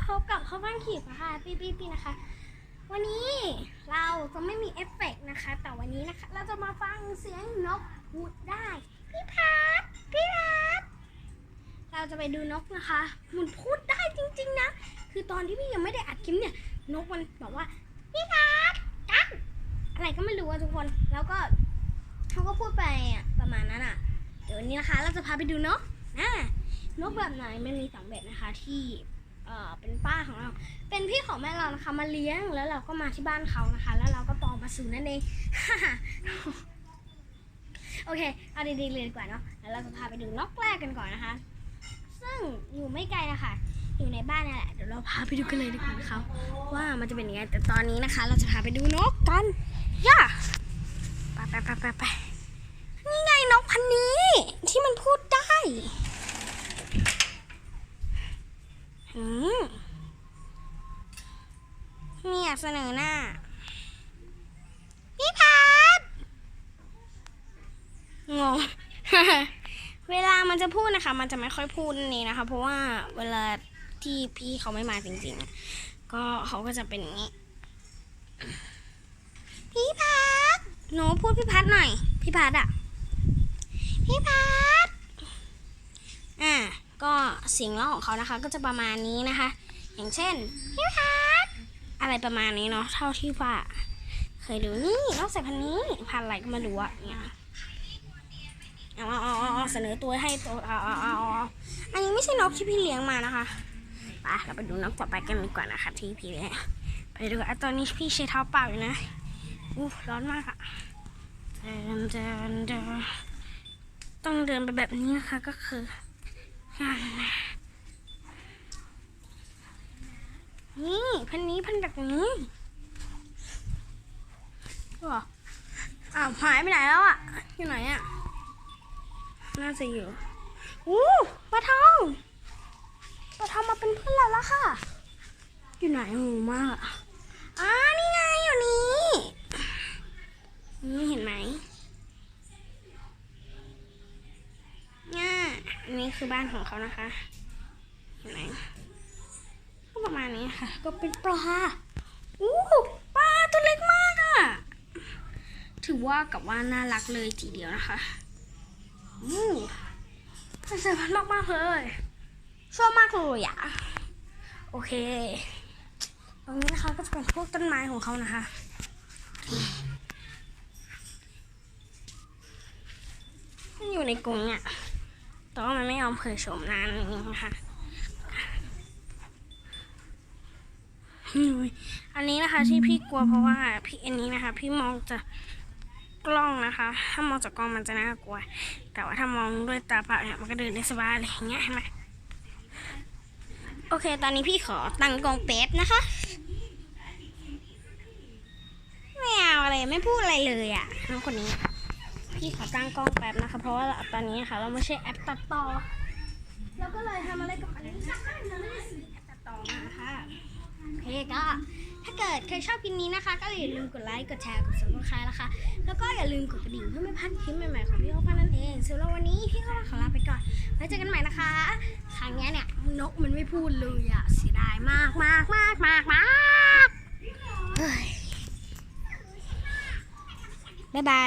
พบกับข้าวบ้านขีดนะคะปีนะคะ วันนี้เราจะไม่มีเอฟเฟกต์นะคะแต่วันนี้นะคะเราจะมาฟังเสียงนกพูดได้พี่พัดเราจะไปดูนกนะคะมันพูดได้จริงๆนะคือตอนที่พี่ยังไม่ได้อัดคลิปเนี่ยนกมันบอกว่าพี่พัดกันอะไรก็ไม่รู้อะทุกคนแล้วก็เขาก็พูดไปประมาณนั้นอะเดี๋ยววันนี้นะคะเราจะพาไปดูนกนกแบบไหนมันมี2แบบนะคะที่เป็นป้าของเราเป็นพี่ของแม่เรานะคะมาเลี้ยงแล้วเราก็มาที่บ้านเขานะคะแล้วเราก็ปลอมมาสู่นั่นเอง โอเคเอาดีๆเลยดีกว่าเนาะแล้วเราจะพาไปดูนกแรกกันก่อนนะคะซึ่งอยู่ไม่ไกลนะคะอยู่ในบ้านนี่แหละเดี๋ยวเราพาไปดูกันเลยดีกว่านะคะว่ามันจะเป็นยังไงแต่ตอนนี้นะคะเราจะพาไปดูนกกันย่าไปนี่ไงนกพันนี้ที่มันพูดได้มีอยากเสนอหน้าพี่พัดงง เวลามันจะพูดนะคะมันจะไม่ค่อยพูดนี่นะคะเพราะว่าเวลาที่พี่เขาไม่มาจริงๆก็เขาก็จะเป็นอย่างนี้พี่พัดหนูพูดพี่พัดหน่อยพี่พัดอ่ะพี่พัดก็เสียงร้องของเขานะคะก็จะประมาณนี้นะคะอย่างเช่นพี่พัดอะไรประมาณนี้เนาะเท่าที่ว่าเคยดูนี่นกสายพันธุ์นี้พันธุ์อะไรก็มาดูอ่ะเนี่ยเอาเสนอตัวให้ตัวอันนี้ไม่ใช่นกที่พี่เลี้ยงมานะคะไปเราไปดูนกต่อไปกันดีกว่านะคะที่พี่เลี้ยงไปดูกันตอนนี้พี่ใช้เท้าเปล่าอยู่นะร้อนมากอะต้องเดินไปแบบนี้นะคะก็คือนี่พันนี้พันแบบนี้หายไปไหนแล้วอ่ะอยู่ไหนอ่ะน่าจะอยู่ปลาทองมาเป็นเพื่อนเราแล้วค่ะอยู่ไหนงงมากนี่ไงอยู่นี่เห็นไหมนี่คือบ้านของเขานะคะเห็นไหมก็ประมาณนี้ค่ะก็เป็นปลาปลาตัวเล็กมากอ่ะถือว่ากับว่าน่ารักเลยทีเดียวนะคะเป็นสายพันธุ์มากเลยชอบมากเลยอ่ะโอเคตรงนี้นะคะก็จะเป็นพวกต้นไม้ของเขานะคะอยู่ในกรงเนี่ยแต่ว่ามันไม่ยอมเผยโฉมนานนี้นะคะอันนี้นะคะที่พี่กลัวเพราะว่าพี่อันนี้นะคะพี่มองจากกล้องนะคะถ้ามองจากกล้องมันจะน่ากลัวแต่ว่าถ้ามองด้วยตาเปล่าเนี่ยมันก็เดินได้สบายอะไรอย่างเงี้ยเห็นไหมโอเคตอนนี้พี่ขอตั้งกล้องเป๊บนะคะไม่เอาอะไรไม่พูดอะไรเลยอ่ะน้องคนนี้พี่ขอตั้งกล้องแป๊บนะคะเพราะว่าตอนนี้ค่ะเราไม่ใช่แอปตัดต่อเราก็เลยทำอะไรกับอันนี้สักหน่อยไม่ได้ซื้อแอปตัดต่อมาค่ะโอเคก็ถ้าเกิดใครชอบคลิปนี้นะคะก็อย่าลืมกดไลค์กดแชร์กด Subscribe นะคะแล้วก็อย่าลืมกดกระดิ่งเพื่อไม่พลาดคลิปใหม่ๆของพี่โอป้านั่นเองสำหรับวันนี้พี่ก็ขอลาไปก่อนไว้เจอกันใหม่นะคะครั้งนี้เนี่ยนกมันไม่พูดเลยอะเสียดายมากบ๊ายบาย